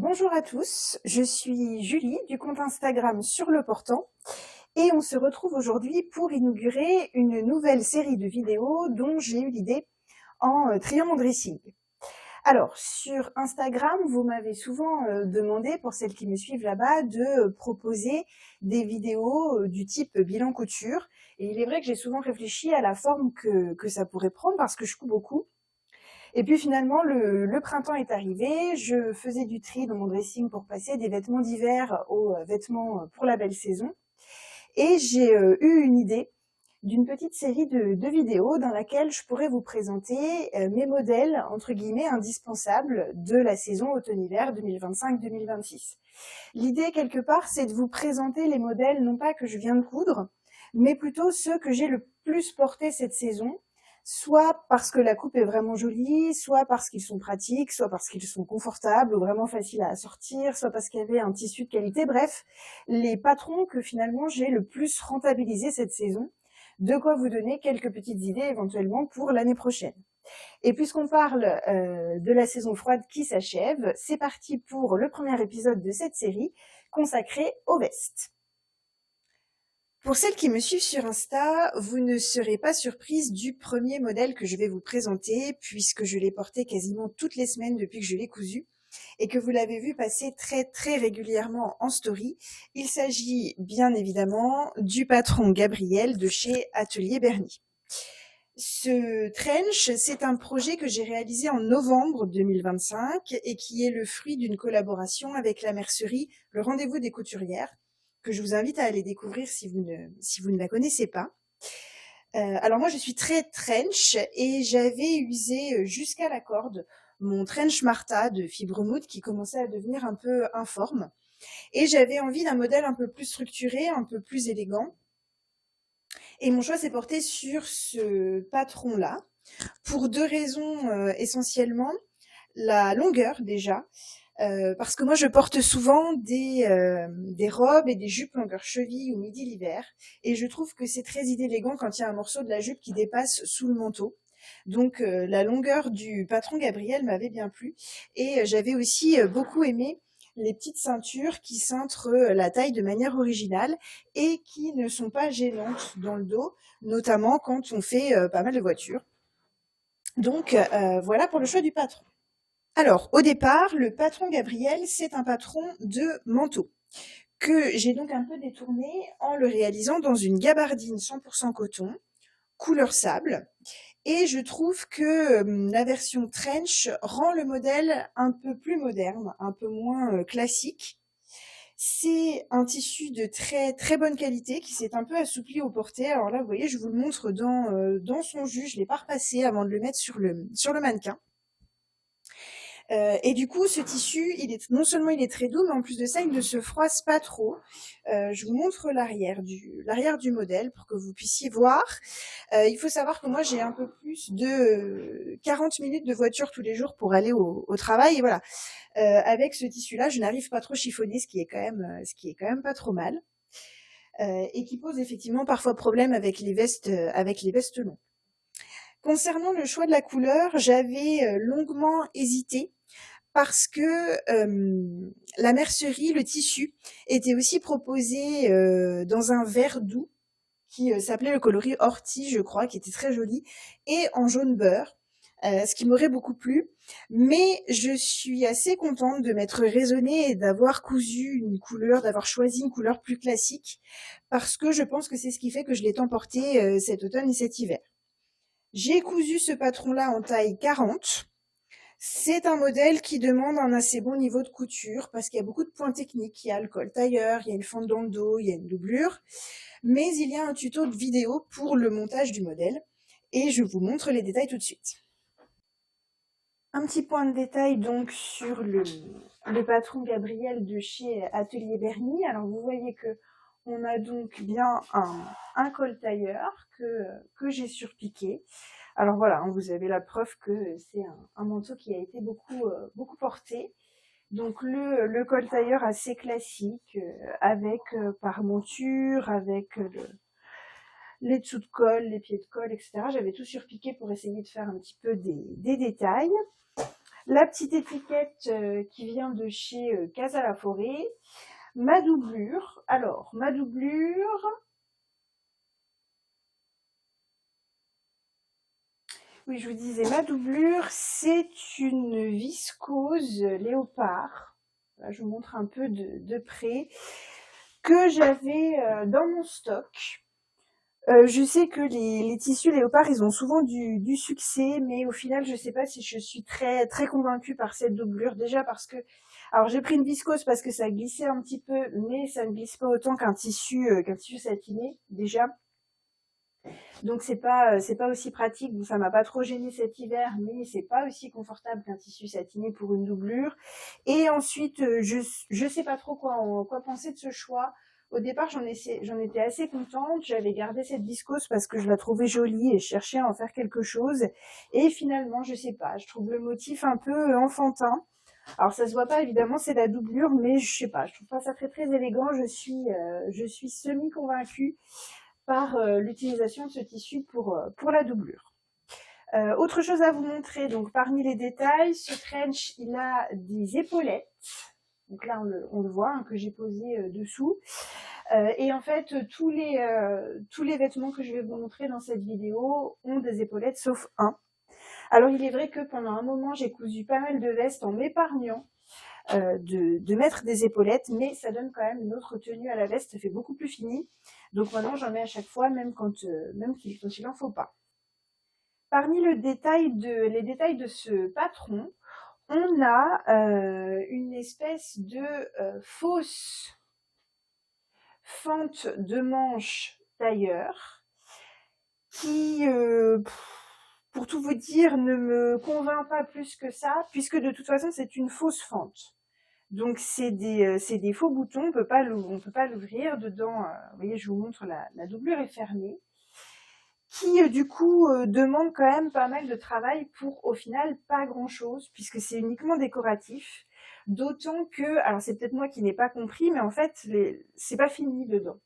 Bonjour à tous, je suis Julie du compte Instagram Sur le Portant et on se retrouve aujourd'hui pour inaugurer une nouvelle série de vidéos dont j'ai eu l'idée en triant mon dressing. Alors, sur Instagram, vous m'avez souvent demandé, pour celles qui me suivent là-bas, de proposer des vidéos du type bilan couture. Et il est vrai que j'ai souvent réfléchi à la forme que ça pourrait prendre parce que je couds beaucoup. Et puis finalement, le printemps est arrivé, je faisais du tri dans mon dressing pour passer des vêtements d'hiver aux vêtements pour la belle saison. Et j'ai eu une idée d'une petite série de vidéos dans laquelle je pourrais vous présenter mes modèles, entre guillemets, indispensables de la saison automne-hiver 2025-2026. L'idée, quelque part, c'est de vous présenter les modèles, non pas que je viens de coudre, mais plutôt ceux que j'ai le plus portés cette saison, soit parce que la coupe est vraiment jolie, soit parce qu'ils sont pratiques, soit parce qu'ils sont confortables ou vraiment faciles à assortir, soit parce qu'il y avait un tissu de qualité. Bref, les patrons que finalement j'ai le plus rentabilisé cette saison, de quoi vous donner quelques petites idées éventuellement pour l'année prochaine. Et puisqu'on parle de la saison froide qui s'achève, c'est parti pour le premier épisode de cette série consacrée aux vestes. Pour celles qui me suivent sur Insta, vous ne serez pas surprise du premier modèle que je vais vous présenter, puisque je l'ai porté quasiment toutes les semaines depuis que je l'ai cousu, et que vous l'avez vu passer très régulièrement en story. Il s'agit bien évidemment du patron Gabriel de chez Atelier Bernie. Ce trench, c'est un projet que j'ai réalisé en novembre 2025 et qui est le fruit d'une collaboration avec la mercerie Le Rendez-vous des Couturières, que je vous invite à aller découvrir si vous ne la connaissez pas. Alors moi, je suis très trench et j'avais usé jusqu'à la corde mon trench Martha de fibre mousse qui commençait à devenir un peu informe. Et j'avais envie d'un modèle un peu plus structuré, un peu plus élégant. Et mon choix s'est porté sur ce patron-là, pour deux raisons essentiellement. La longueur déjà, parce que moi je porte souvent des robes et des jupes longueur cheville ou midi l'hiver, et je trouve que c'est très élégant quand il y a un morceau de la jupe qui dépasse sous le manteau. Donc la longueur du patron Gabriel m'avait bien plu, et j'avais aussi beaucoup aimé les petites ceintures qui cintrent la taille de manière originale et qui ne sont pas gênantes dans le dos, notamment quand on fait pas mal de voitures. Donc voilà pour le choix du patron. Alors, au départ, le patron Gabriel, c'est un patron de manteau que j'ai donc un peu détourné en le réalisant dans une gabardine 100% coton, couleur sable. Et je trouve que la version trench rend le modèle un peu plus moderne, un peu moins classique. C'est un tissu de très bonne qualité qui s'est un peu assoupli au porté. Alors là, vous voyez, je vous le montre dans son jus. Je l'ai pas repassé avant de le mettre sur le mannequin. Et du coup, ce tissu, non seulement il est très doux, mais en plus de ça, il ne se froisse pas trop. Je vous montre l'arrière du modèle pour que vous puissiez voir. Il faut savoir que moi, j'ai un peu plus de 40 minutes de voiture tous les jours pour aller au travail. Et voilà, avec ce tissu-là, je n'arrive pas trop chiffonner, ce qui est quand même pas trop mal. Et qui pose effectivement parfois problème avec les vestes longues. Concernant le choix de la couleur, j'avais longuement hésité parce que la mercerie, le tissu, était aussi proposé dans un vert doux qui s'appelait le coloris ortie, je crois, qui était très joli, et en jaune beurre, ce qui m'aurait beaucoup plu. Mais je suis assez contente de m'être raisonnée et d'avoir d'avoir choisi une couleur plus classique, parce que je pense que c'est ce qui fait que je l'ai tant porté cet automne et cet hiver. J'ai cousu ce patron-là en taille 40. C'est un modèle qui demande un assez bon niveau de couture parce qu'il y a beaucoup de points techniques. Il y a le col tailleur, il y a une fente dans le dos, il y a une doublure. Mais il y a un tuto de vidéo pour le montage du modèle et je vous montre les détails tout de suite. Un petit point de détail donc sur le patron Gabriel de chez Atelier Bernie. Alors vous voyez que on a donc bien un col tailleur que j'ai surpiqué. Alors voilà, vous avez la preuve que c'est un manteau qui a été beaucoup porté. Donc le col tailleur assez classique, avec par monture, avec les dessous de col, les pieds de col, etc. J'avais tout surpiqué pour essayer de faire un petit peu des détails. La petite étiquette qui vient de chez Casa la Forêt. Ma doublure. Alors, ma doublure... Oui, je vous disais, ma doublure, c'est une viscose léopard. Là, je vous montre un peu de près. Que j'avais dans mon stock. Je sais que les tissus léopard, ils ont souvent du succès, mais au final, je sais pas si je suis très très convaincue par cette doublure. Déjà parce que, alors j'ai pris une viscose parce que ça glissait un petit peu, mais ça ne glisse pas autant qu'un tissu satiné déjà. Donc c'est pas aussi pratique. Bon, ça m'a pas trop gêné cet hiver, mais c'est pas aussi confortable qu'un tissu satiné pour une doublure. Et ensuite, je sais pas trop quoi penser de ce choix. Au départ, j'en étais assez contente. J'avais gardé cette viscose parce que je la trouvais jolie et je cherchais à en faire quelque chose. Et finalement, je sais pas, je trouve le motif un peu enfantin. Alors ça se voit pas évidemment, c'est la doublure, mais je sais pas, je trouve pas ça très très élégant. Je suis semi convaincue par l'utilisation de ce tissu pour la doublure. Autre chose à vous montrer, donc parmi les détails, ce trench, il a des épaulettes. Donc là, on le voit, hein, que j'ai posé dessous. Et en fait, tous les vêtements que je vais vous montrer dans cette vidéo ont des épaulettes, sauf un. Alors, il est vrai que pendant un moment, j'ai cousu pas mal de vestes en m'épargnant de mettre des épaulettes, mais ça donne quand même une autre tenue à la veste, ça fait beaucoup plus fini. Donc maintenant, j'en mets à chaque fois, même quand il en faut pas. Parmi les détails de ce patron, on a une espèce de fausse fente de manche tailleur qui, pour tout vous dire, ne me convainc pas plus que ça, puisque de toute façon, c'est une fausse fente. Donc c'est des faux boutons, on peut pas l'ouvrir. Dedans, vous voyez, je vous montre, la doublure est fermée, qui du coup demande quand même pas mal de travail pour au final pas grand chose, puisque c'est uniquement décoratif. D'autant que, alors c'est peut-être moi qui n'ai pas compris, mais en fait c'est pas fini dedans.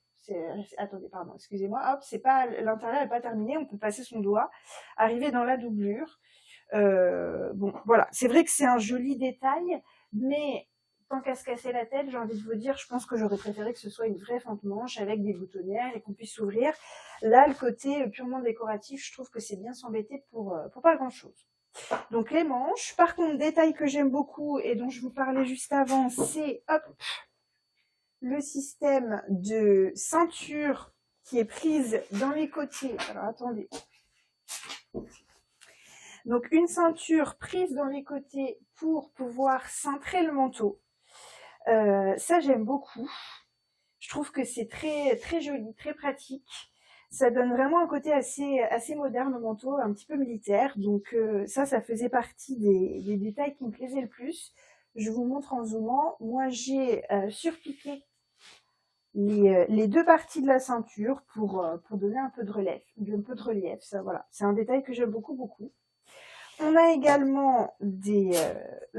Attendez, pardon, excusez-moi, hop, c'est pas, l'intérieur n'est pas terminé, on peut passer son doigt, arriver dans la doublure. Bon, voilà, c'est vrai que c'est un joli détail, mais tant qu'à se casser la tête, j'ai envie de vous dire, je pense que j'aurais préféré que ce soit une vraie fente manche avec des boutonnières et qu'on puisse s'ouvrir. Là, le côté purement décoratif, je trouve que c'est bien s'embêter pour pas grand chose. Donc les manches. Par contre, détail que j'aime beaucoup et dont je vous parlais juste avant, c'est hop, le système de ceinture qui est prise dans les côtés. Alors attendez. Donc une ceinture prise dans les côtés pour pouvoir cintrer le manteau. Ça j'aime beaucoup. Je trouve que c'est très très joli, très pratique. Ça donne vraiment un côté assez moderne au manteau, un petit peu militaire. Donc ça faisait partie des détails qui me plaisaient le plus. Je vous montre en zoomant. Moi j'ai surpiqué les deux parties de la ceinture pour donner un peu de relief. Ça, voilà. C'est un détail que j'aime beaucoup, beaucoup. On a également des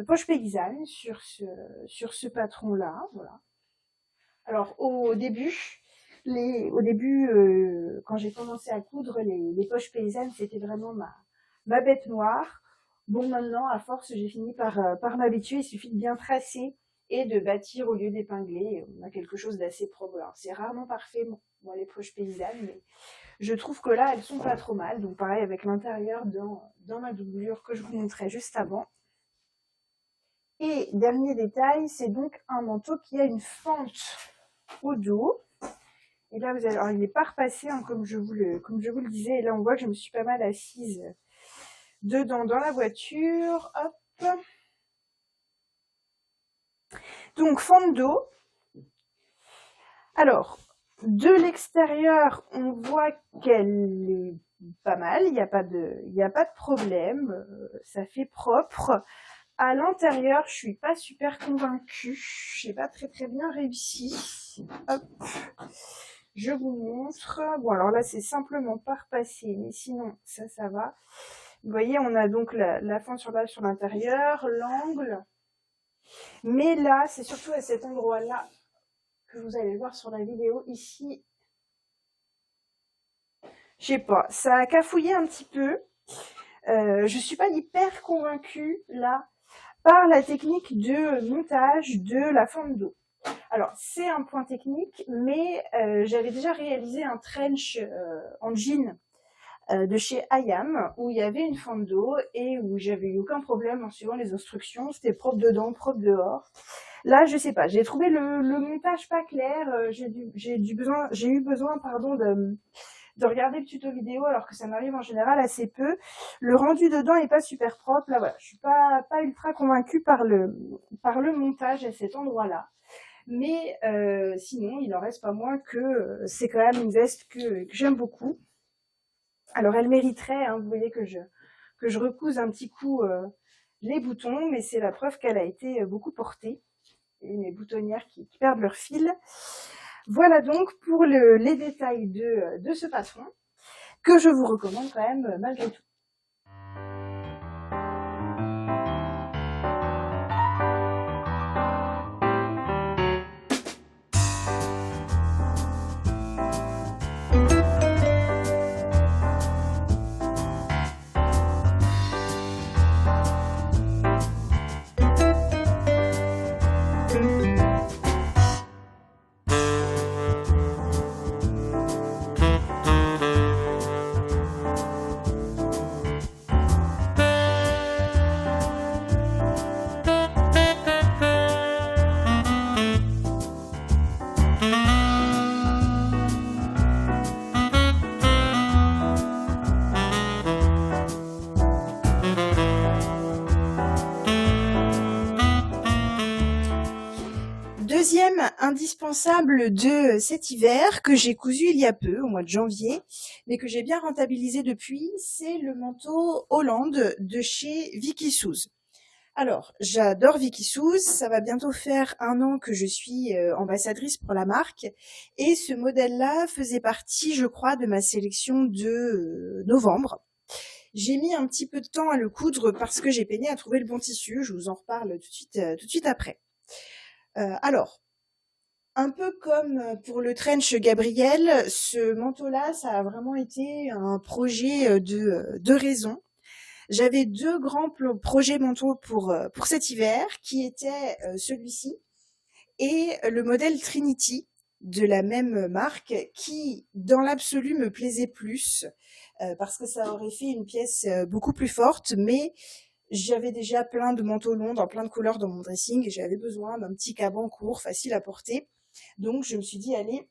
poches paysannes sur ce patron-là. Voilà. Alors, au début, quand j'ai commencé à coudre les poches paysannes, c'était vraiment ma bête noire. Bon, maintenant, à force, j'ai fini par m'habituer. Il suffit de bien tracer et de bâtir au lieu d'épingler. On a quelque chose d'assez propre. Alors, c'est rarement parfait, moi, les poches paysannes, mais je trouve que là, elles sont pas trop mal. Donc, pareil avec l'intérieur dans ma doublure que je vous montrais juste avant. Et dernier détail, c'est donc un manteau qui a une fente au dos. Et là, vous allez, alors, il n'est pas repassé, hein, comme je vous le disais. Et là, on voit que je me suis pas mal assise dedans dans la voiture. Hop. Donc, fente dos. Alors, de l'extérieur, on voit qu'elle est pas mal. Il n'y a pas de problème. Ça fait propre. À l'intérieur, je suis pas super convaincue. J'ai pas très très bien réussi. Hop. Je vous montre. Bon, alors là, c'est simplement pas repassé, mais sinon, ça va. Vous voyez, on a donc la fente sur l'intérieur, l'angle. Mais là, c'est surtout à cet endroit-là que vous allez voir sur la vidéo. Ici, je sais pas, ça a cafouillé un petit peu. Je suis pas hyper convaincue, là. par la technique de montage de la fente d'eau. Alors, c'est un point technique, mais j'avais déjà réalisé un trench en jean de chez Ayam, où il y avait une fente d'eau et où j'avais eu aucun problème en suivant les instructions. C'était propre dedans, propre dehors. Là, je sais pas, j'ai trouvé le montage pas clair. J'ai eu besoin, pardon, de regarder le tuto vidéo, alors que ça m'arrive en général assez peu. Le rendu dedans est pas super propre. Là, voilà, je suis pas ultra convaincue par le montage à cet endroit-là. Mais sinon, il en reste pas moins que c'est quand même une veste que j'aime beaucoup. Alors, elle mériterait, hein, vous voyez que je recouse un petit coup les boutons, mais c'est la preuve qu'elle a été beaucoup portée. Et mes boutonnières qui perdent leur fil. Voilà donc pour les détails de ce patron, que je vous recommande quand même malgré tout. Deuxième indispensable de cet hiver, que j'ai cousu il y a peu, au mois de janvier, mais que j'ai bien rentabilisé depuis, c'est le manteau Hollande de chez Vicky Souz. Alors, j'adore Vicky Souz, ça va bientôt faire 1 an que je suis ambassadrice pour la marque, et ce modèle-là faisait partie, je crois, de ma sélection de novembre. J'ai mis un petit peu de temps à le coudre parce que j'ai peiné à trouver le bon tissu, je vous en reparle tout de suite après. Alors, un peu comme pour le trench Gabriel, ce manteau-là, ça a vraiment été un projet de raison. J'avais 2 grands projets manteaux pour cet hiver, qui étaient celui-ci et le modèle Trinity de la même marque, qui, dans l'absolu, me plaisait plus, parce que ça aurait fait une pièce beaucoup plus forte, mais j'avais déjà plein de manteaux longs dans plein de couleurs dans mon dressing et j'avais besoin d'un petit caban court, facile à porter. Donc je me suis dit, allez,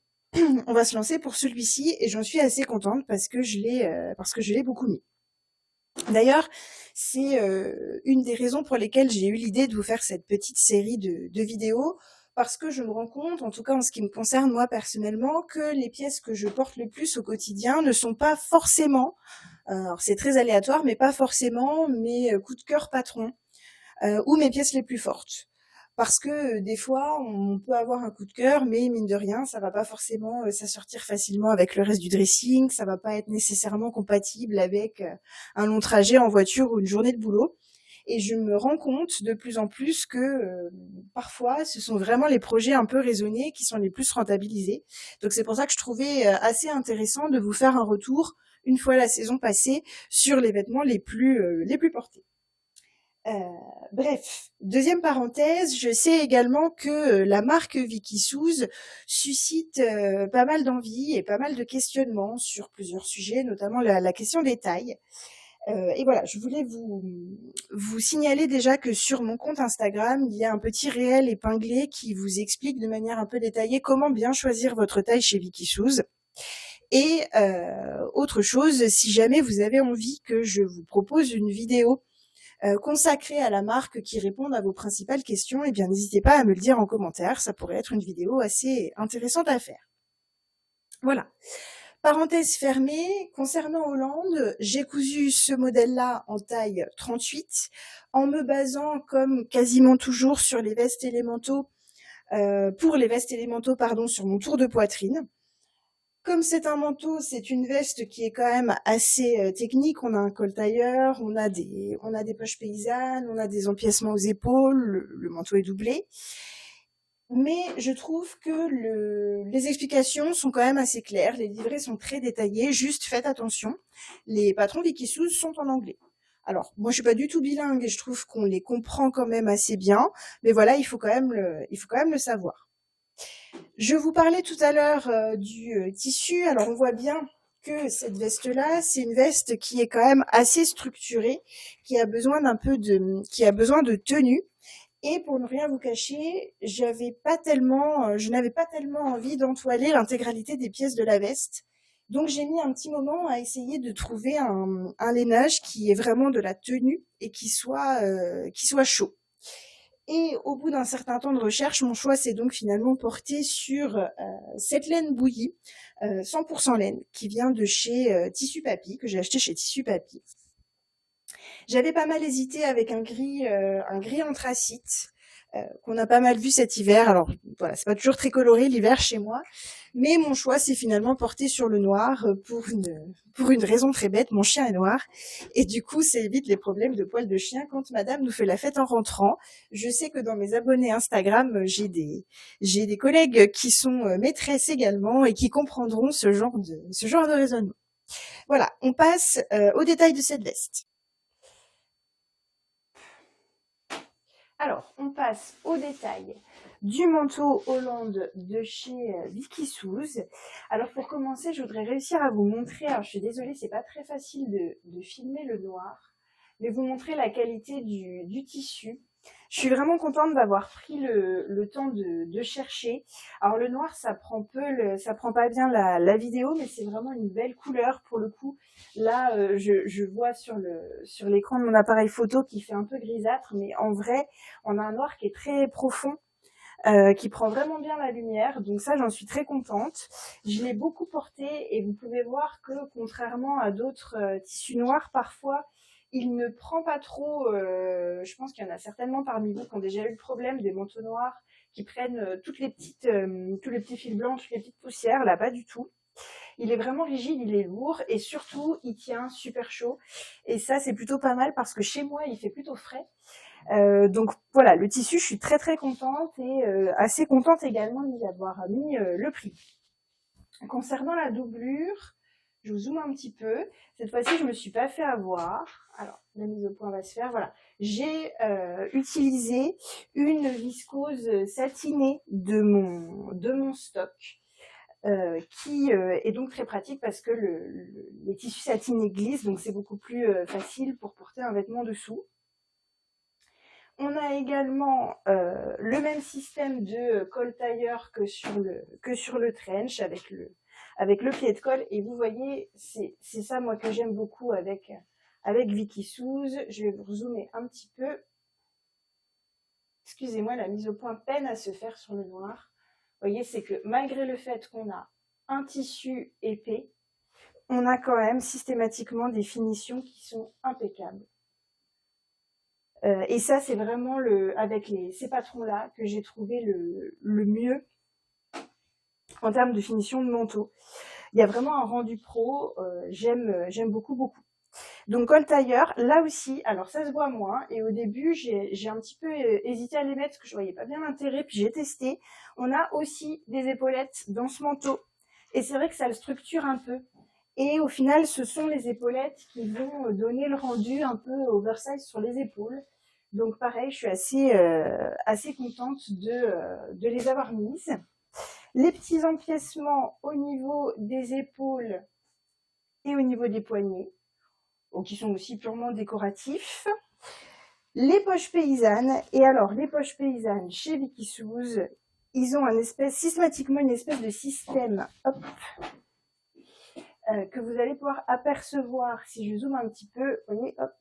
on va se lancer pour celui-ci et j'en suis assez contente parce que je l'ai beaucoup mis. D'ailleurs, c'est une des raisons pour lesquelles j'ai eu l'idée de vous faire cette petite série de vidéos, parce que je me rends compte, en tout cas en ce qui me concerne moi personnellement, que les pièces que je porte le plus au quotidien ne sont pas forcément, alors c'est très aléatoire, mais pas forcément mes coups de cœur patrons ou mes pièces les plus fortes. Parce que des fois, on peut avoir un coup de cœur, mais mine de rien, ça va pas forcément s'assortir facilement avec le reste du dressing, ça va pas être nécessairement compatible avec un long trajet en voiture ou une journée de boulot. Et je me rends compte de plus en plus que parfois, ce sont vraiment les projets un peu raisonnés qui sont les plus rentabilisés. Donc c'est pour ça que je trouvais assez intéressant de vous faire un retour, une fois la saison passée, sur les vêtements les plus portés. Bref, deuxième parenthèse, je sais également que la marque Vicky Souz suscite pas mal d'envie et pas mal de questionnements sur plusieurs sujets, notamment la question des tailles. Et voilà, je voulais vous signaler déjà que sur mon compte Instagram, il y a un petit réel épinglé qui vous explique de manière un peu détaillée comment bien choisir votre taille chez Vicky Souz. Et autre chose, si jamais vous avez envie que je vous propose une vidéo consacrée à la marque qui réponde à vos principales questions, eh bien n'hésitez pas à me le dire en commentaire, ça pourrait être une vidéo assez intéressante à faire. Voilà. Parenthèse fermée, concernant Hollande, j'ai cousu ce modèle-là en taille 38, en me basant comme quasiment toujours sur les vestes et les manteaux, pour les vestes et les manteaux, pardon, sur mon tour de poitrine. Comme c'est un manteau, c'est une veste qui est quand même assez technique. On a un col tailleur, on a des poches paysannes, on a des empiècements aux épaules, le manteau est doublé. Mais je trouve que les explications sont quand même assez claires, les livrets sont très détaillés, juste faites attention, les patrons Vicky Souz sont en anglais. Alors, moi, je suis pas du tout bilingue et je trouve qu'on les comprend quand même assez bien, mais voilà, il faut quand même le savoir. Je vous parlais tout à l'heure du tissu. Alors, on voit bien que cette veste-là, c'est une veste qui est quand même assez structurée, qui a besoin qui a besoin de tenue. Et pour ne rien vous cacher, je n'avais pas tellement envie d'entoiler l'intégralité des pièces de la veste. Donc j'ai mis un petit moment à essayer de trouver un lainage qui est vraiment de la tenue et qui soit chaud. Et au bout d'un certain temps de recherche, mon choix s'est donc finalement porté sur cette laine bouillie, 100% laine, qui vient de chez Tissu Papy, que j'ai acheté chez Tissu Papy. J'avais pas mal hésité avec un gris anthracite, qu'on a pas mal vu cet hiver. Alors voilà, c'est pas toujours très coloré l'hiver chez moi, mais mon choix s'est finalement porté sur le noir pour une raison très bête. Mon chien est noir et du coup, ça évite les problèmes de poils de chien quand madame nous fait la fête en rentrant. Je sais que dans mes abonnés Instagram, j'ai des collègues qui sont maîtresses également et qui comprendront ce genre de raisonnement. Voilà, on passe aux détails de cette veste. Alors, on passe au détail du manteau Hollande de chez Vicky Souz. Alors, pour commencer, je voudrais réussir à vous montrer, alors je suis désolée, c'est pas très facile de filmer le noir, mais vous montrer la qualité du tissu. Je suis vraiment contente d'avoir pris le temps de chercher. Alors le noir, ça prend pas bien la vidéo, mais c'est vraiment une belle couleur pour le coup. Là, je vois sur l'écran de mon appareil photo qui fait un peu grisâtre, mais en vrai, on a un noir qui est très profond, qui prend vraiment bien la lumière. Donc ça, j'en suis très contente. Je l'ai beaucoup porté et vous pouvez voir que contrairement à d'autres tissus noirs, parfois, il ne prend pas trop. Je pense qu'il y en a certainement parmi vous qui ont déjà eu le problème des manteaux noirs qui prennent tous les petits fils blancs, toutes les petites poussières. Là, pas du tout. Il est vraiment rigide, il est lourd et surtout, il tient super chaud. Et ça, c'est plutôt pas mal parce que chez moi, il fait plutôt frais. Donc voilà, le tissu, je suis très très contente et assez contente également d'y avoir mis le prix. Concernant la doublure, je vous zoome un petit peu. Cette fois-ci, je me suis pas fait avoir. Alors, la mise au point va se faire. Voilà, j'ai utilisé une viscose satinée de mon stock. Qui est donc très pratique parce que les tissus satinés glissent, donc c'est beaucoup plus facile pour porter un vêtement dessous. On a également le même système de col tailleur que sur le trench avec le pied de colle. Et vous voyez, c'est ça moi que j'aime beaucoup avec Vicky Souz. Je vais vous zoomer un petit peu. Excusez-moi, la mise au point peine à se faire sur le noir. Vous voyez, c'est que malgré le fait qu'on a un tissu épais, on a quand même systématiquement des finitions qui sont impeccables. Et ça, c'est vraiment avec ces patrons-là que j'ai trouvé le mieux en termes de finition de manteau. Il y a vraiment un rendu pro, j'aime beaucoup, beaucoup. Donc col tailleur, là aussi, alors ça se voit moins, et au début j'ai un petit peu hésité à les mettre parce que je voyais pas bien l'intérêt, puis j'ai testé. On a aussi des épaulettes dans ce manteau, et c'est vrai que ça le structure un peu. Et au final, ce sont les épaulettes qui vont donner le rendu un peu oversize sur les épaules. Donc pareil, je suis assez contente de les avoir mises. Les petits empiècements au niveau des épaules et au niveau des poignets, qui sont aussi purement décoratifs. Les poches paysannes, et alors les poches paysannes chez Vicky Souz, ils ont systématiquement une espèce de système, hop, que vous allez pouvoir apercevoir si je zoome un petit peu, vous voyez, hop.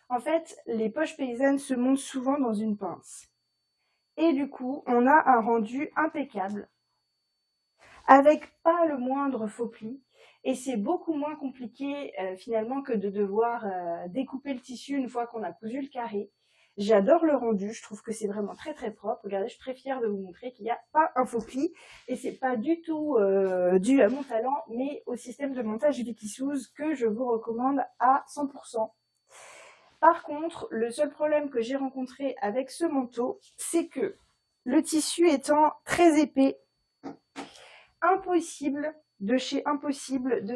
En fait, les poches paysannes se montent souvent dans une pince. Et du coup, on a un rendu impeccable, avec pas le moindre faux pli. Et c'est beaucoup moins compliqué finalement que de devoir découper le tissu une fois qu'on a cousu le carré. J'adore le rendu, je trouve que c'est vraiment très très propre. Regardez, je suis très fière de vous montrer qu'il n'y a pas un faux pli. Et c'est pas du tout dû à mon talent, mais au système de montage Vicky Souz que je vous recommande à 100%. Par contre, le seul problème que j'ai rencontré avec ce manteau, c'est que le tissu étant très épais, impossible de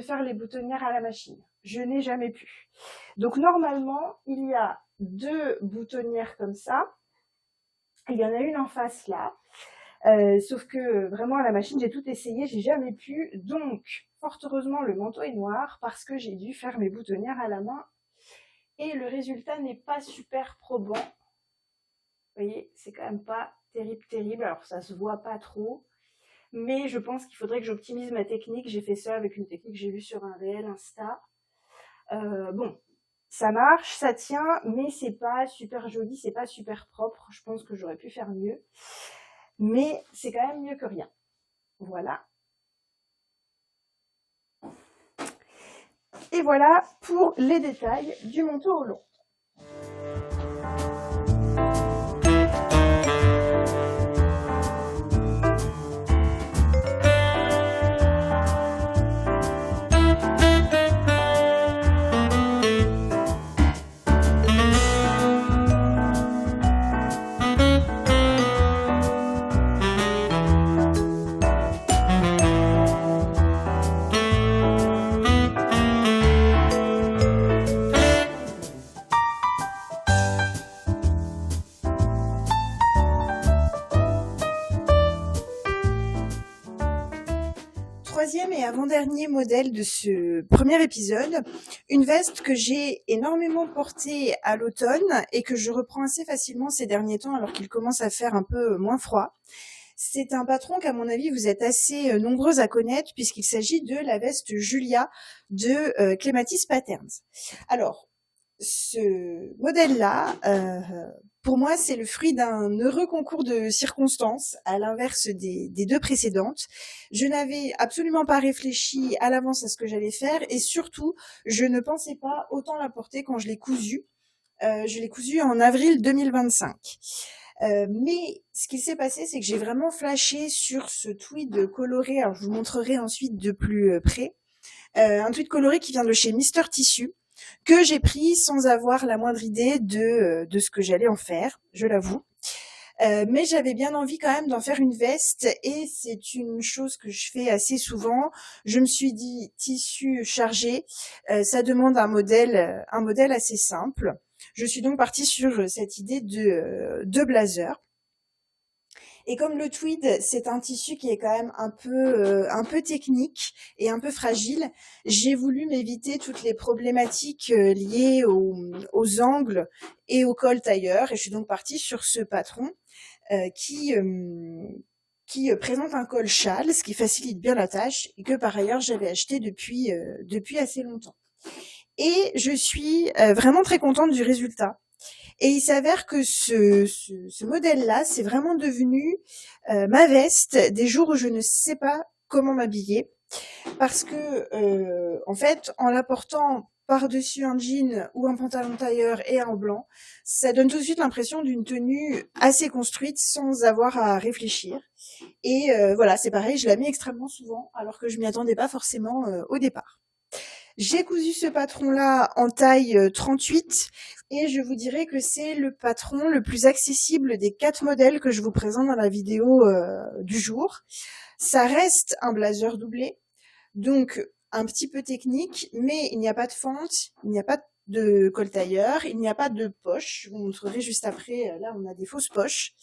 faire les boutonnières à la machine. Je n'ai jamais pu. Donc normalement, il y a 2 boutonnières comme ça. Il y en a une en face là. Sauf que vraiment à la machine, j'ai tout essayé, j'ai jamais pu. Donc, fort heureusement, le manteau est noir parce que j'ai dû faire mes boutonnières à la main. Et le résultat n'est pas super probant. Vous voyez, c'est quand même pas terrible, terrible. Alors ça se voit pas trop. Mais je pense qu'il faudrait que j'optimise ma technique. J'ai fait ça avec une technique que j'ai vue sur un réel Insta. Bon, ça marche, ça tient, mais c'est pas super joli, c'est pas super propre. Je pense que j'aurais pu faire mieux. Mais c'est quand même mieux que rien. Voilà. Et voilà pour les détails du manteau au long. Troisième et avant-dernier modèle de ce premier épisode, une veste que j'ai énormément portée à l'automne et que je reprends assez facilement ces derniers temps alors qu'il commence à faire un peu moins froid. C'est un patron qu'à mon avis vous êtes assez nombreuses à connaître puisqu'il s'agit de la veste Julia de Clematis Patterns. Alors, ce modèle-là, pour moi, c'est le fruit d'un heureux concours de circonstances, à l'inverse des 2 précédentes. Je n'avais absolument pas réfléchi à l'avance à ce que j'allais faire et surtout, je ne pensais pas autant la porter quand je l'ai cousue. Je l'ai cousue en avril 2025. Mais ce qui s'est passé, c'est que j'ai vraiment flashé sur ce tweed coloré. Alors, je vous montrerai ensuite de plus près. Un tweed coloré qui vient de chez Mister Tissu, que j'ai pris sans avoir la moindre idée de ce que j'allais en faire, je l'avoue. Mais j'avais bien envie quand même d'en faire une veste et c'est une chose que je fais assez souvent. Je me suis dit tissu chargé, ça demande un modèle assez simple. Je suis donc partie sur cette idée de blazer. Et comme le tweed, c'est un tissu qui est quand même un peu technique et un peu fragile, j'ai voulu m'éviter toutes les problématiques liées aux angles et au col tailleur. Et je suis donc partie sur ce patron qui présente un col châle, ce qui facilite bien la tâche et que par ailleurs j'avais acheté depuis assez longtemps. Et je suis vraiment très contente du résultat. Et il s'avère que ce modèle-là, c'est vraiment devenu ma veste des jours où je ne sais pas comment m'habiller. Parce que, en fait, en la portant par-dessus un jean ou un pantalon tailleur et un blanc, ça donne tout de suite l'impression d'une tenue assez construite sans avoir à réfléchir. Et voilà, c'est pareil, je la mets extrêmement souvent alors que je m'y attendais pas forcément au départ. J'ai cousu ce patron-là en taille 38 et je vous dirais que c'est le patron le plus accessible des 4 modèles que je vous présente dans la vidéo du jour. Ça reste un blazer doublé, donc un petit peu technique, mais il n'y a pas de fente, il n'y a pas de col tailleur, il n'y a pas de poche. Je vous montrerai juste après, là on a des fausses poches.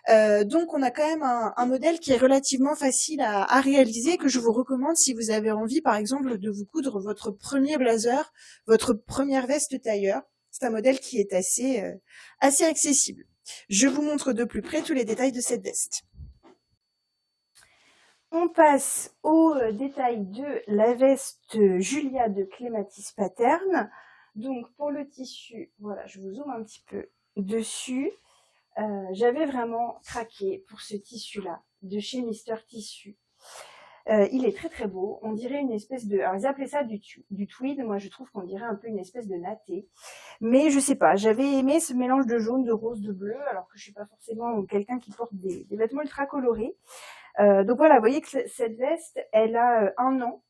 Donc on a quand même un modèle qui est relativement facile à réaliser, que je vous recommande si vous avez envie par exemple de vous coudre votre premier blazer, votre première veste tailleur. C'est un modèle qui est assez accessible. Je vous montre de plus près tous les détails de cette veste. On passe au détail de la veste Julia de Clematis Pattern. Donc pour le tissu, voilà, je vous zoome un petit peu dessus. J'avais vraiment craqué pour ce tissu-là de chez Mister Tissu. Il est très très beau. On dirait une espèce de... Alors ils appelaient ça du tweed. Moi je trouve qu'on dirait un peu une espèce de natté. Mais je sais pas, j'avais aimé ce mélange de jaune, de rose, de bleu, alors que je suis pas forcément quelqu'un qui porte des vêtements ultra colorés. Donc voilà, vous voyez que cette veste, elle a 1 an.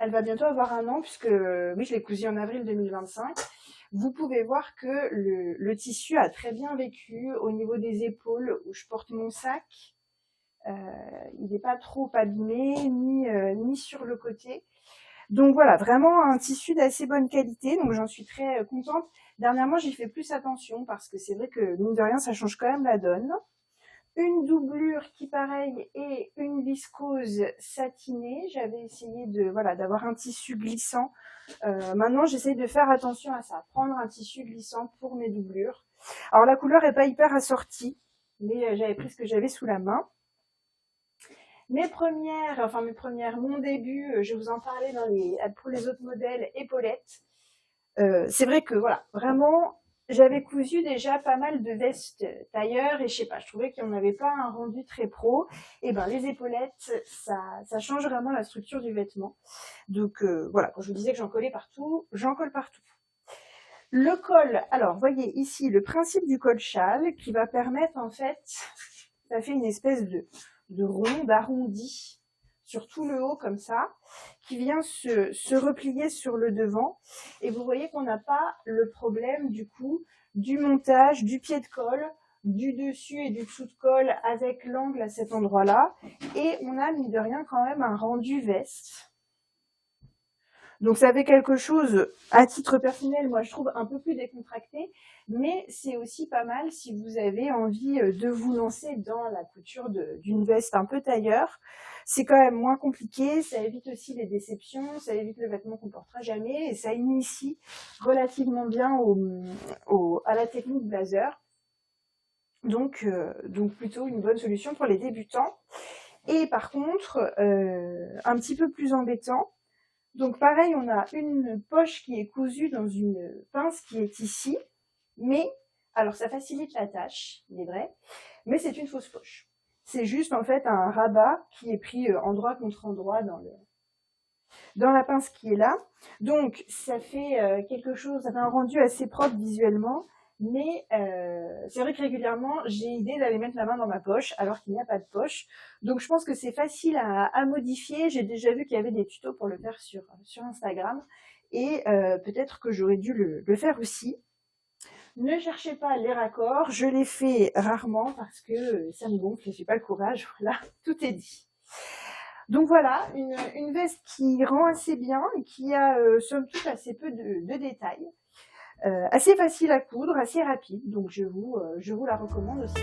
Elle va bientôt avoir 1 an puisque, oui, je l'ai cousue en avril 2025. Vous pouvez voir que le tissu a très bien vécu au niveau des épaules où je porte mon sac. Il n'est pas trop abîmé, ni sur le côté. Donc voilà, vraiment un tissu d'assez bonne qualité, donc j'en suis très contente. Dernièrement, j'y fais plus attention parce que c'est vrai que, mine de rien, ça change quand même la donne. Une doublure qui, pareil, est une viscose satinée. J'avais essayé d'avoir un tissu glissant. Maintenant, j'essaye de faire attention à ça, prendre un tissu glissant pour mes doublures. Alors, la couleur est pas hyper assortie, mais j'avais pris ce que j'avais sous la main. Mon début, je vais vous en parler pour les autres modèles, épaulettes. C'est vrai que voilà, vraiment, j'avais cousu déjà pas mal de vestes tailleurs et je sais pas, je trouvais qu'il n'y en avait pas un rendu très pro. Et ben les épaulettes, ça change vraiment la structure du vêtement. Donc voilà, quand je vous disais que j'en collais partout, j'en colle partout. Le col, alors voyez ici le principe du col châle qui va permettre en fait, ça fait une espèce de rond, d'arrondi sur tout le haut comme ça, qui vient se replier sur le devant. Et vous voyez qu'on n'a pas le problème du coup du montage du pied de colle, du dessus et du dessous de colle avec l'angle à cet endroit-là. Et on a, mine de rien, quand même un rendu veste. Donc ça fait quelque chose, à titre personnel, moi je trouve un peu plus décontracté, mais c'est aussi pas mal si vous avez envie de vous lancer dans la couture d'une veste un peu tailleur. C'est quand même moins compliqué, ça évite aussi les déceptions, ça évite le vêtement qu'on portera jamais, et ça initie relativement bien à la technique blazer. Donc plutôt une bonne solution pour les débutants. Et par contre, un petit peu plus embêtant, donc pareil, on a une poche qui est cousue dans une pince qui est ici, mais, alors ça facilite la tâche, il est vrai, mais c'est une fausse poche. C'est juste en fait un rabat qui est pris endroit contre endroit dans la pince qui est là. Donc ça fait quelque chose, ça fait un rendu assez propre visuellement, mais c'est vrai que régulièrement j'ai l'idée d'aller mettre la main dans ma poche alors qu'il n'y a pas de poche. Donc je pense que c'est facile à modifier. J'ai déjà vu qu'il y avait des tutos pour le faire sur Instagram, et peut-être que j'aurais dû le faire aussi. Ne cherchez pas les raccords, je les fais rarement parce que ça me gonfle et j'ai pas le courage. Voilà, tout est dit. Donc voilà, une veste qui rend assez bien et qui a somme toute assez peu de détails. Assez facile à coudre, assez rapide, donc je vous la recommande aussi.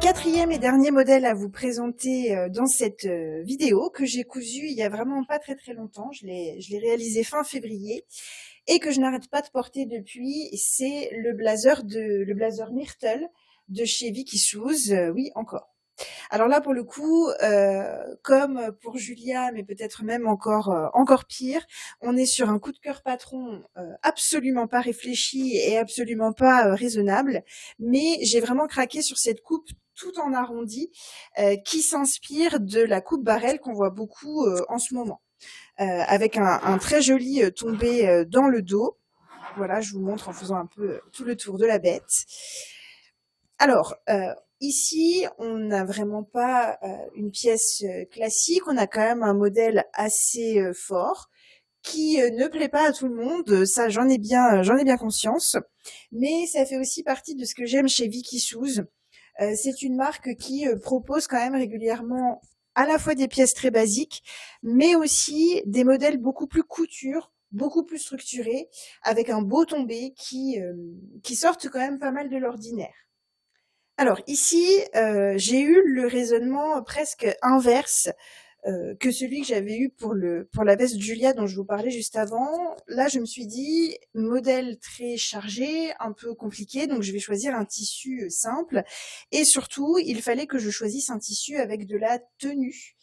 Quatrième et dernier modèle à vous présenter dans cette vidéo que j'ai cousu il y a vraiment pas très longtemps. Je l'ai réalisé fin février et que je n'arrête pas de porter depuis. C'est le blazer Myrtle de chez Vicky Shoes. Oui, encore. Alors là, pour le coup, comme pour Julia, mais peut-être même encore pire, on est sur un coup de cœur patron absolument pas réfléchi et absolument pas raisonnable, mais j'ai vraiment craqué sur cette coupe tout en arrondi qui s'inspire de la coupe barrel qu'on voit beaucoup en ce moment, avec un très joli tombé dans le dos. Voilà, je vous montre en faisant un peu tout le tour de la bête. Alors, ici, on n'a vraiment pas une pièce classique, on a quand même un modèle assez fort qui ne plaît pas à tout le monde, ça j'en ai bien conscience, mais ça fait aussi partie de ce que j'aime chez Vicky Shoes. C'est une marque qui propose quand même régulièrement à la fois des pièces très basiques, mais aussi des modèles beaucoup plus couture, beaucoup plus structurés, avec un beau tombé qui sortent quand même pas mal de l'ordinaire. Alors ici, j'ai eu le raisonnement presque inverse que celui que j'avais eu pour la veste Julia dont je vous parlais juste avant. Là, je me suis dit, modèle très chargé, un peu compliqué, donc je vais choisir un tissu simple. Et surtout, il fallait que je choisisse un tissu avec de la tenue,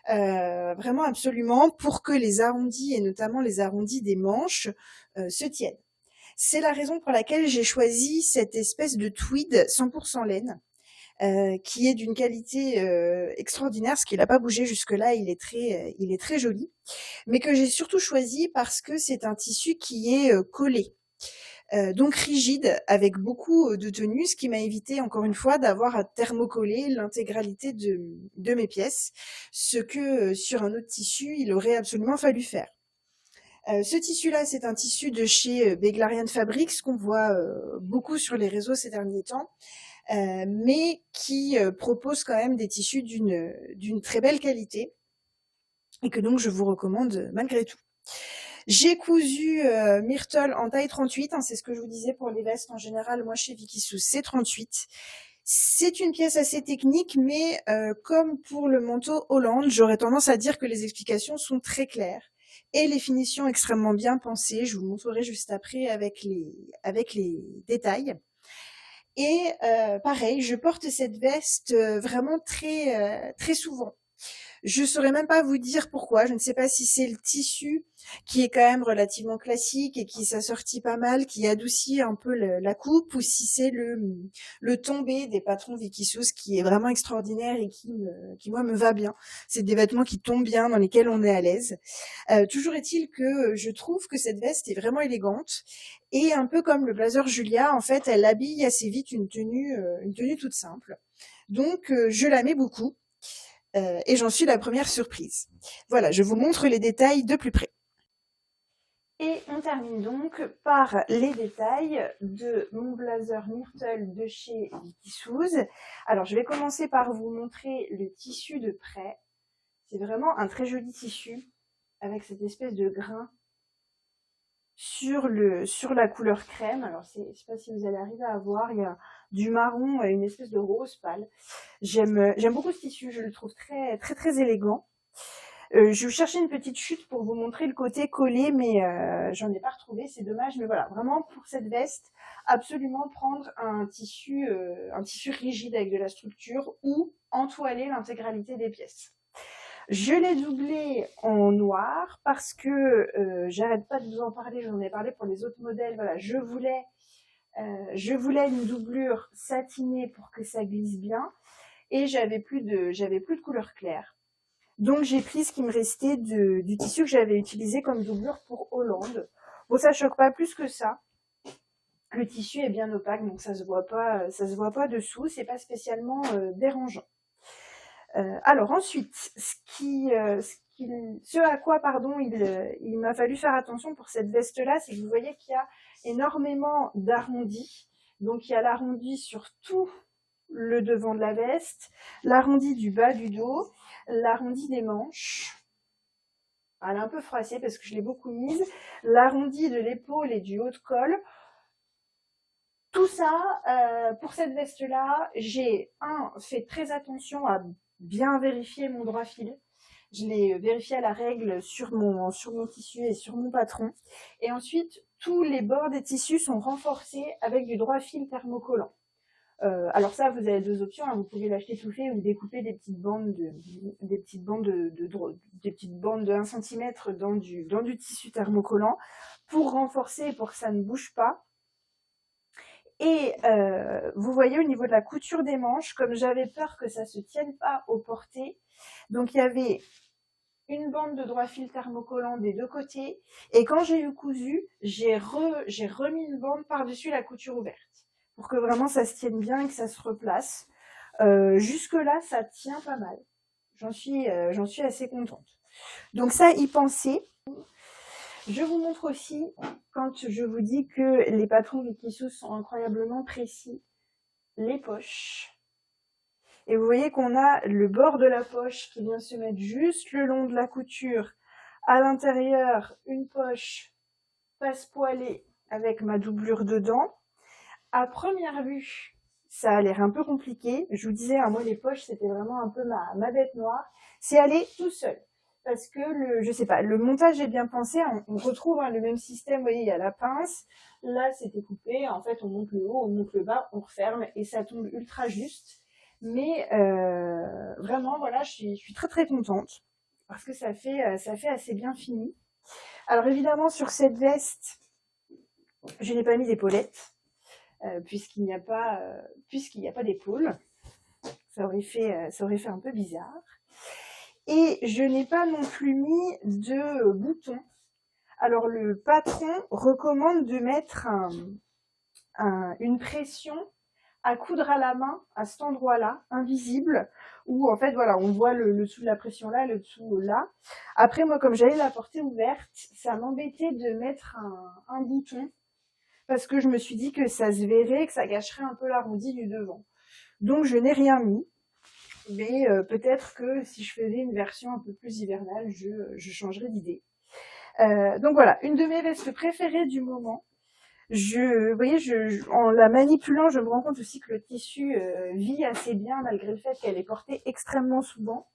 vraiment absolument, pour que les arrondis, et notamment les arrondis des manches, se tiennent. C'est la raison pour laquelle j'ai choisi cette espèce de tweed 100% laine, qui est d'une qualité extraordinaire, parce qu'il n'a pas bougé jusque-là, il est très joli, mais que j'ai surtout choisi parce que c'est un tissu qui est collé, donc rigide, avec beaucoup de tenue, ce qui m'a évité, encore une fois, d'avoir à thermocoller l'intégralité de mes pièces, ce que sur un autre tissu, il aurait absolument fallu faire. Ce tissu-là, c'est un tissu de chez Beglarian Fabrics, qu'on voit beaucoup sur les réseaux ces derniers temps, mais qui propose quand même des tissus d'une très belle qualité, et que donc je vous recommande malgré tout. J'ai cousu Myrtle en taille 38, hein, c'est ce que je vous disais pour les vestes en général, moi chez Vikisous c'est 38. C'est une pièce assez technique, mais comme pour le manteau Hollande, j'aurais tendance à dire que les explications sont très claires et les finitions extrêmement bien pensées. Je vous montrerai juste après avec les détails. Et pareil, je porte cette veste vraiment très souvent. Je saurais même pas vous dire pourquoi. Je ne sais pas si c'est le tissu qui est quand même relativement classique et qui s'assortit pas mal, qui adoucit un peu la coupe, ou si c'est le tombé des patrons Vikisous qui est vraiment extraordinaire et qui moi me va bien. C'est des vêtements qui tombent bien, dans lesquels on est à l'aise. Toujours est-il que je trouve que cette veste est vraiment élégante, et un peu comme le blazer Julia, en fait, elle habille assez vite une tenue toute simple. Donc je la mets beaucoup. Et j'en suis la première surprise. Voilà, je vous montre les détails de plus près. Et on termine donc par les détails de mon blazer Myrtle de chez Vikisous. Alors, je vais commencer par vous montrer le tissu de près. C'est vraiment un très joli tissu, avec cette espèce de grain sur la couleur crème. Alors, je ne sais pas si vous allez arriver à voir, il y a du marron et une espèce de rose pâle. J'aime beaucoup ce tissu, je le trouve très élégant. Je vais chercher une petite chute pour vous montrer le côté collé, mais j'en ai pas retrouvé, c'est dommage. Mais voilà, vraiment pour cette veste, absolument prendre un tissu rigide avec de la structure, ou entoiler l'intégralité des pièces. Je l'ai doublé en noir parce que j'arrête pas de vous en parler, j'en ai parlé pour les autres modèles. Voilà, je voulais une doublure satinée pour que ça glisse bien, et j'avais plus de couleur claire. Donc j'ai pris ce qui me restait du tissu que j'avais utilisé comme doublure pour Hollande. Bon, ça choque pas plus que ça. Le tissu est bien opaque, donc ça se voit pas dessous. C'est pas spécialement dérangeant. Alors ensuite, ce à quoi il m'a fallu faire attention pour cette veste-là, c'est que vous voyez qu'il y a énormément d'arrondis. Donc il y a l'arrondi sur tout le devant de la veste, l'arrondi du bas du dos, l'arrondi des manches. Elle est un peu froissée parce que je l'ai beaucoup mise. L'arrondi de l'épaule et du haut de col. Tout ça, pour cette veste-là, j'ai fait très attention à bien vérifier mon droit fil. Je l'ai vérifié à la règle sur mon tissu et sur mon patron. Et ensuite, tous les bords des tissus sont renforcés avec du droit fil thermocollant. Alors ça, vous avez deux options, hein. Vous pouvez l'acheter tout fait ou découper des petites bandes de 1 cm dans du tissu thermocollant pour renforcer et pour que ça ne bouge pas. Et vous voyez au niveau de la couture des manches, comme j'avais peur que ça se tienne pas au porté, donc il y avait une bande de droit fil thermocollant des deux côtés, et quand j'ai eu cousu, j'ai remis une bande par-dessus la couture ouverte, pour que vraiment ça se tienne bien et que ça se replace. Jusque là ça tient pas mal, j'en suis assez contente. Donc ça, y penser. Je vous montre aussi, quand je vous dis que les patrons Vikisous sont incroyablement précis, les poches. Et vous voyez qu'on a le bord de la poche qui vient se mettre juste le long de la couture. À l'intérieur, une poche passe-poilée avec ma doublure dedans. À première vue, ça a l'air un peu compliqué. Je vous disais, moi, les poches, c'était vraiment un peu ma bête noire. C'est aller tout seul. Parce que je sais pas, le montage est bien pensé. On retrouve le même système. Vous voyez, il y a la pince. Là, c'était coupé. En fait, on monte le haut, on monte le bas, on referme et ça tombe ultra juste. Mais vraiment, voilà, je suis très très contente parce que ça fait assez bien fini. Alors évidemment, sur cette veste, je n'ai pas mis d'épaulettes puisqu'il n'y a pas d'épaule. Ça aurait fait un peu bizarre. Et je n'ai pas non plus mis de boutons. Alors le patron recommande de mettre une pression à coudre à la main à cet endroit-là, invisible, où en fait voilà, on voit le dessous de la pression là, le dessous là. Après moi, comme j'allais la porter ouverte, ça m'embêtait de mettre un bouton parce que je me suis dit que ça se verrait, que ça gâcherait un peu l'arrondi du devant. Donc je n'ai rien mis, mais peut-être que si je faisais une version un peu plus hivernale, je changerais d'idée. Donc voilà, une de mes vestes préférées du moment. Vous voyez, en la manipulant, je me rends compte aussi que le tissu vit assez bien malgré le fait qu'elle est portée extrêmement souvent.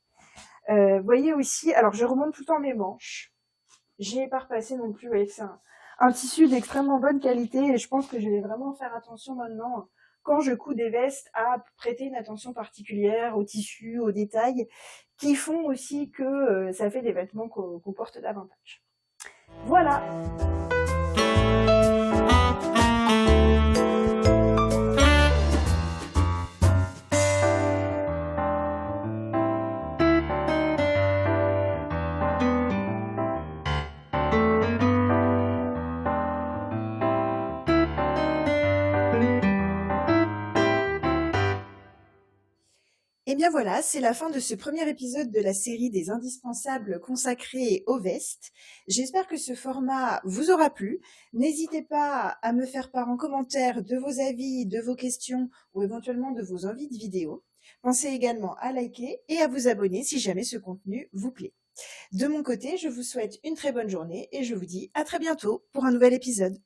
Vous voyez aussi, alors je remonte tout le temps mes manches. J'y ai pas repassé non plus. Vous voyez, c'est un tissu d'extrêmement bonne qualité et je pense que je vais vraiment faire attention maintenant quand je couds des vestes à prêter une attention particulière au tissu, aux détails qui font aussi que ça fait des vêtements qu'on porte davantage. Voilà. Et bien voilà, c'est la fin de ce premier épisode de la série des indispensables consacrés aux vestes. J'espère que ce format vous aura plu. N'hésitez pas à me faire part en commentaire de vos avis, de vos questions ou éventuellement de vos envies de vidéos. Pensez également à liker et à vous abonner si jamais ce contenu vous plaît. De mon côté, je vous souhaite une très bonne journée et je vous dis à très bientôt pour un nouvel épisode.